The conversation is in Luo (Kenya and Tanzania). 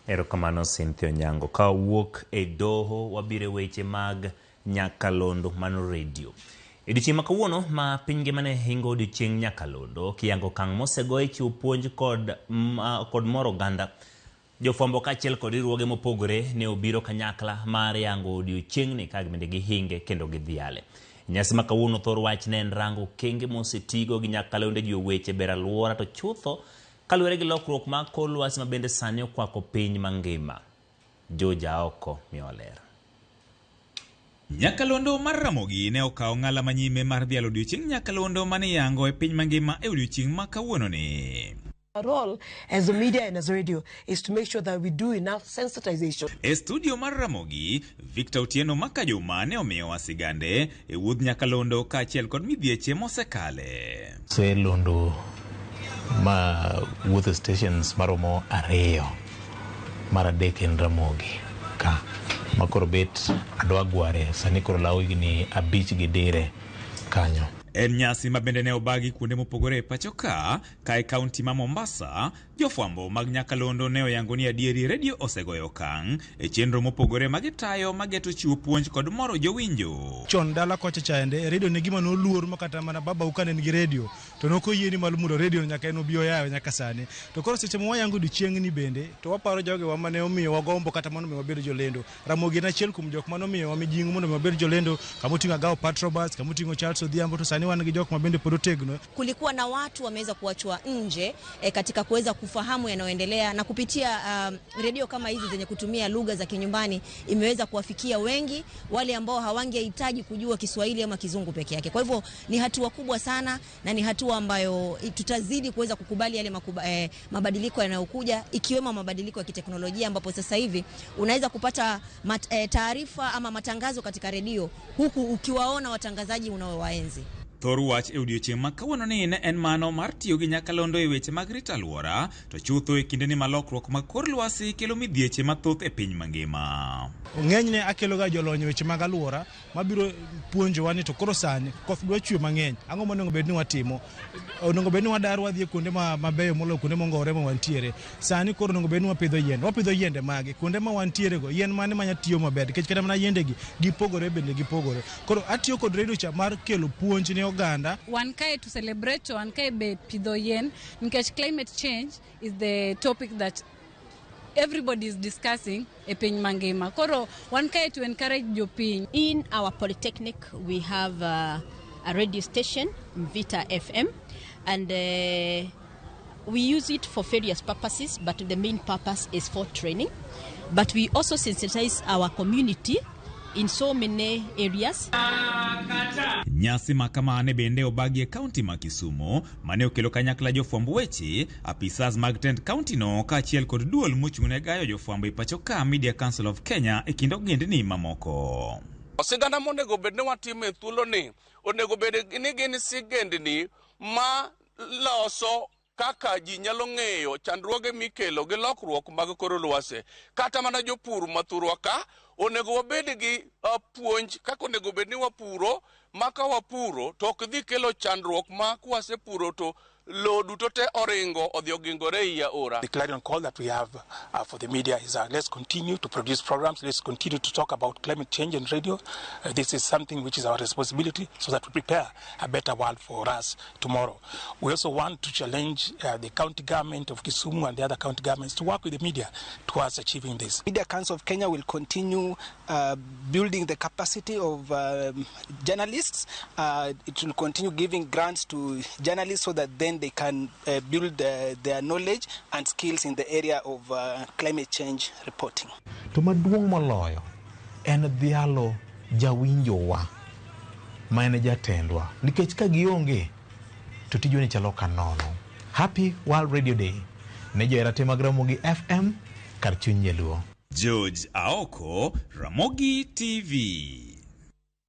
Erokamano Cynthia Nyango ka wuok e doho wabire weche mag nyakalondo mano radio. Odiochieng' ma kawuono ma piny ngimane hingo odiochieng' nyakalondo kiyango kang' mosego e chiwo puonj kod moro oganda. Jofwambo kaachiel kod riwruoge mopogore ne obiro kanyakla mar yango odiochieng'ni ka bende gihinge kendo gidhiale. Nyasi ma kawuono thor wach ne en rango kenge mosetigo gi nyakalondo ji weche ber aluora to chutho kaluwore gi lokruok mag kor lwasi ma bende sani okwako piny mangima. Joja oko mioler. Nyakalondo mar Ramogi ne okawo ng'ala manyime mar dhialo odiochieng' nyakalondo mane yango e piny mangima e odiochieng' ma kawuono ni. Our role as the media and as radio is to make sure that we do enough sensitization. E studio mar Ramogi, Victor Otieno Makajoma ne omiyo wasigande e wuodh nyakalondo kaachiel kod midhieche mosekale. Selondo ma wuodh stations maromo ariyo mar adek en Ramogi ka makoro bet adwa gware sani koro lawo higni 5 gi dire kanyo. En nyasi ma bende ne obagi kuonde mopogore e pacho ka e kaunti ma Mombasa, jofwambo mag nyakalondo ne oyango ni adieri radio osegoyo okang' e chenro mopogore magitayo mageto chiwo puonj kod moro jowinjo. Chon dala kocha chaende radio ne gima noluor makata mana baba ukane ni radio to nokoyieni malumudo radio nyaka en obio yawe nyaka sani. To koro seche mo wayango odiochieng' ni bende to waparo joge wa mane omiyo wagombo kata mondo wabedo jolendo. Ramogi na chiel kuom jok mane omiyo wamijingo mondo wabedo jolendo kamotinga gawo patrobas kamotingo Charles Odhiambo to sani wan gi jok mabende podotegno. Kulikuwa na watu wameweza kuachwa nje katika kuweza kufahamu yanayoendelea na kupitia redio kama hizi zenye kutumia lugha za kinyumbani imeweza kuwafikia wengi wale ambao hawangehitaji kujua Kiswahili ama Kizungu peke yake. Kwa hivyo ni hatua kubwa sana na ni hatua ambayo tutazidi kuweza kukubali yale mabadiliko yanayokuja ikiwemo mabadiliko ya kiteknolojia ambapo sasa hivi unaweza kupata taarifa ama matangazo katika redio huku ukiwaona watangazaji unaowaenzi. Thor wach e odiochieng' ma kawuono ni ne en mano mar tiyo gi nyakalondo e weche mag rito alwora to chutho e kinde ni malokruok mag kor lwasi kelo midhieche mathoth e piny mangima. Ng'enyne akelo ga jolony weche mag alwora mabiro puonjowa ni to koro sani koth dwa chwe mang'eny ang'o monego bed ni watimo. Onego bed ni wadar wadhi kuonde mabeyo moloyo kuonde mongore ma wantiere. Sani koro onego bed ni wapidho yiende mage kuonde ma wantiere go yien mane manya tiyo maber nikech kata mana yiende gi gipogore bende gipogore. Koro atiyo kod redio cha mar kelo puonj ne oganda. Wan kae to celebrate wan kae be pidho yien nikech climate change is the topic that everybody is discussing e piny mangima. Koro wan kae to encourage jopiny. In our polytechnic we have a radio station, Vita FM, and we use it for various purposes, but the main purpose is for training. But we also sensitize our community in so many areas. Nyasi makamane bende obagi e kaunti ma Kisumu mane okelo kanyakla jofwambo weche apisas mag tend kaunti no kaachiel kod duol mochung'ne gayo jofwambo e pacho ka Media Council of Kenya e kind ogendni mamoko. Sigana monego bed ni watimo e thuolo ni onego bed ni gin sigendni ma loso kaka ji nyalo ng'eyo chandruoge mikelo gi lokruok mag kor lwasi kata mana jopur mathurwa ka onego wabed gi puonj kaka onego bed ni wapuro maka wapuro to ok dhi kelo chandruok ma kwasepuro to lo duto te oringo odhi ogingore iya ora. The clarion call that we have for the media is let's continue to produce programs, let's continue to talk about climate change in radio. This is something which is our responsibility so that we prepare a better world for us tomorrow. We also want to challenge the county government of Kisumu and the other county governments to work with the media towards achieving this. Media Council of Kenya will continue building the capacity of journalists. It will continue giving grants to journalists so that then they can build their knowledge and skills in the area of climate change reporting. To maduong' moloyo en dhialo jawinjowa ma en jatendwa nikech ka gionge to tijoni chalo kanono. Happy World Radio Day ne joerate mag Ramogi FM kar chuny Nyaluo. George Aoko, Ramogi TV.